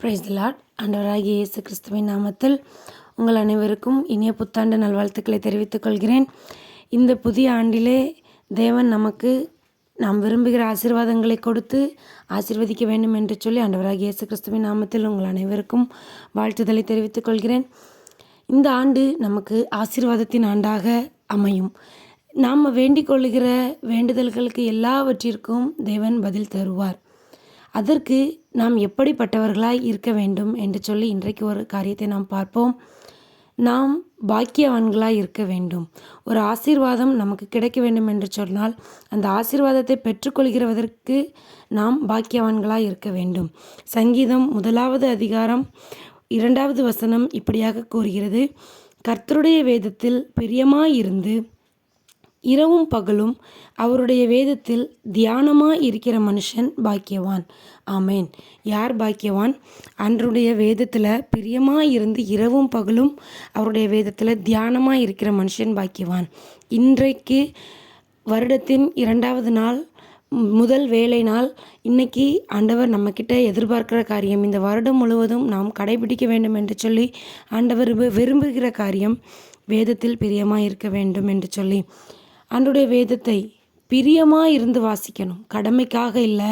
Praise the Lord. ஆண்டவராகிய இயேசு கிறிஸ்துவின் நாமத்தில் உங்கள் அனைவருக்கும் இனிய புத்தாண்டு நல்வாழ்த்துக்களை தெரிவித்துக் கொள்கிறேன். இந்த புதிய ஆண்டிலே தேவன் நமக்கு நாம் விரும்புகிற ஆசீர்வாதங்களை கொடுத்து ஆசீர்வதிக்க வேண்டும் என்று சொல்லி ஆண்டவராகிய இயேசு கிறிஸ்துவின் நாமத்தில் உங்கள் அனைவருக்கும் வாழ்த்துதலை தெரிவித்துக் கொள்கிறேன். இந்த ஆண்டு நமக்கு ஆசீர்வாதத்தின் ஆண்டாக அமையும். நாம் வேண்டிக் கொள்ளுகிற வேண்டுதல்களுக்கு எல்லாவற்றிற்கும் தேவன் பதில் தருவார். அதற்கு நாம் எப்படிப்பட்டவர்களாய் இருக்க வேண்டும் என்று சொல்லி இன்றைக்கு ஒரு காரியத்தை நாம் பார்ப்போம். நாம் பாக்கியவான்களாய் இருக்க வேண்டும். ஒரு ஆசீர்வாதம் நமக்கு கிடைக்க வேண்டும் என்று சொன்னால் அந்த ஆசீர்வாதத்தை பெற்றுக்கொள்கிறதற்கு நாம் பாக்கியவான்களாய் இருக்க வேண்டும். சங்கீதம் 1வது அதிகாரம் 2வது வசனம் இப்படியாக கூறுகிறது, கர்த்தருடைய வேதத்தில் பிரியமாயிருந்து இரவும் பகலும் அவருடைய வேதத்தில் தியானமாக இருக்கிற மனுஷன் பாக்கியவான். ஆமேன். யார் பாக்கியவான்? அன்றைய வேதத்தில் பிரியமாக இருந்து இரவும் பகலும் அவருடைய வேதத்தில் தியானமாக இருக்கிற மனுஷன் பாக்கியவான். இன்றைக்கு வருடத்தின் 2வது நாள், முதல் வேலை நாள். இன்னைக்கு ஆண்டவர் நம்மக்கிட்ட எதிர்பார்க்கிற காரியம், இந்த வருடம் முழுவதும் நாம் கடைபிடிக்க வேண்டும் என்று சொல்லி ஆண்டவர் விரும்புகிற காரியம் வேதத்தில் பிரியமாக இருக்க வேண்டும் என்று சொல்லி ஆண்டவருடைய வேதத்தை பிரியமாக இருந்து வாசிக்கணும். கடமைக்காக இல்லை,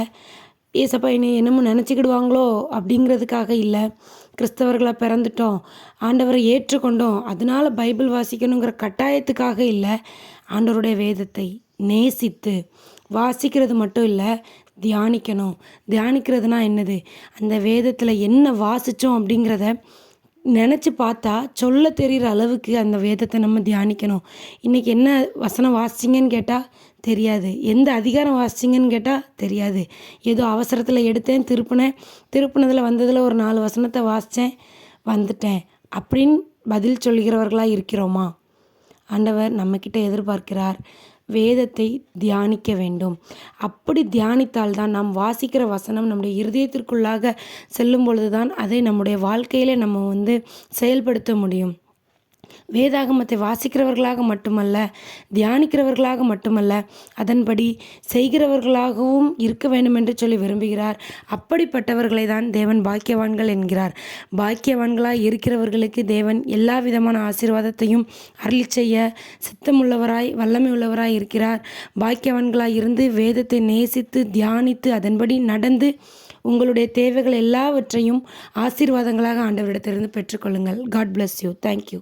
ஏசப்பா என்னமோ நினச்சிக்கிடுவாங்களோ அப்படிங்கிறதுக்காக இல்லை, கிறிஸ்தவர்களாக பிறந்துட்டோம், ஆண்டவரை ஏற்றுக்கொண்டோம், அதனால் பைபிள் வாசிக்கணுங்கிற கட்டாயத்துக்காக இல்லை. ஆண்டவருடைய வேதத்தை நேசித்து வாசிக்கிறது மட்டும் இல்லை, தியானிக்கணும். தியானிக்கிறதுனா என்னது? அந்த வேதத்தில் என்ன வாசித்தோம் அப்படிங்கிறத நினச்சி பார்த்தா சொல்ல தெரிகிற அளவுக்கு அந்த வேதத்தை நம்ம தியானிக்கணும். இன்றைக்கி என்ன வசனம் வாசிச்சிங்கன்னு கேட்டால் தெரியாது, எந்த அதிகாரம் வாசிச்சிங்கன்னு கேட்டால் தெரியாது. ஏதோ அவசரத்தில் எடுத்தேன், திருப்பினதில் வந்ததில் ஒரு 4 வசனத்தை வாசித்தேன், வந்துட்டேன் அப்படின்னு பதில் சொல்கிறவர்களாக இருக்கிறோமா? ஆண்டவர் நம்மக்கிட்ட எதிர்பார்க்கிறார், வேதத்தை தியானிக்க வேண்டும். அப்படி தியானித்தால்தான் நாம் வாசிக்கிற வசனம் நம்முடைய இருதயத்திற்குள்ளாக செல்லும் பொழுதுதான் அதை நம்முடைய வாழ்க்கையில நம்ம செயல்படுத்த முடியும். வேதாகமத்தை வாசிக்கிறவர்களாக மட்டுமல்ல, தியானிக்கிறவர்களாக மட்டுமல்ல, அதன்படி செய்கிறவர்களாகவும் இருக்க வேண்டும் என்று சொல்லி விரும்புகிறார். அப்படிப்பட்டவர்களை தான் தேவன் பாக்கியவான்கள் என்கிறார். பாக்கியவான்களாய் இருக்கிறவர்களுக்கு தேவன் எல்லா விதமான ஆசீர்வாதத்தையும் அருளி செய்ய சித்தமுள்ளவராய் வல்லமை உள்ளவராய் இருக்கிறார். பாக்கியவான்களாய் இருந்து வேதத்தை நேசித்து தியானித்து அதன்படி நடந்து உங்களுடைய தேவைகள் எல்லாவற்றையும் ஆசீர்வாதங்களாக ஆண்டவரிடத்திலிருந்து பெற்றுக்கொள்ளுங்கள். God bless you. தேங்க்யூ.